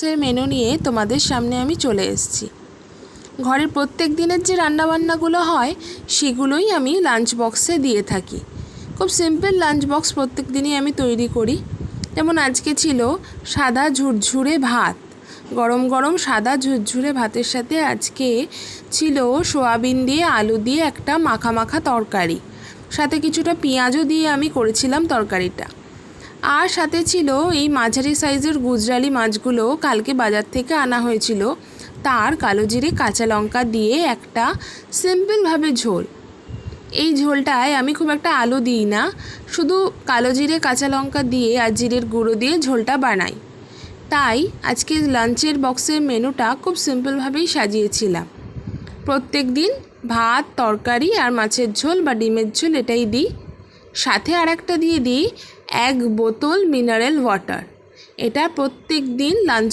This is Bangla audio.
বক্সের মেনু নিয়ে তোমাদের সামনে আমি চলে এসেছি। ঘরের প্রত্যেক দিনের যে রান্নাবান্নাগুলো হয় সেগুলোই আমি লাঞ্চ বক্সে দিয়ে থাকি। খুব সিম্পল লাঞ্চ বক্স প্রত্যেক দিনই আমি তৈরি করি। যেমন আজকে ছিল সাদা ঝুরঝুরে ভাত, গরম গরম সাদা ঝুরঝুরে ভাতের সাথে আজকে ছিল সোয়াবিন দিয়ে আলু দিয়ে একটা মাখা মাখা তরকারি, সাথে কিছুটা পেঁয়াজও দিয়ে আমি করেছিলাম তরকারিটা। আর সাথে ছিল এই মাঝারি সাইজের গুজরালি মাছগুলো কালকে বাজার থেকে আনা হয়েছিল, তার কালো জিরে কাঁচা লঙ্কা দিয়ে একটা সিম্পলভাবে ঝোল। এই ঝোলটায় আমি খুব একটা আলু দিই না, শুধু কালো জিরে কাঁচা লঙ্কা দিয়ে আর জিরের গুঁড়ো দিয়ে ঝোলটা বানাই। তাই আজকে লাঞ্চের বক্সের মেনুটা খুব সিম্পলভাবেই সাজিয়েছিলাম। প্রত্যেক দিন ভাত, তরকারি আর মাছের ঝোল বা ডিমের ঝোল এটাই দিই। সাথে আর একটা দিয়ে দিই 1 বোতল মিনারেল ওয়াটার। এটা প্রত্যেক দিন লাঞ্চ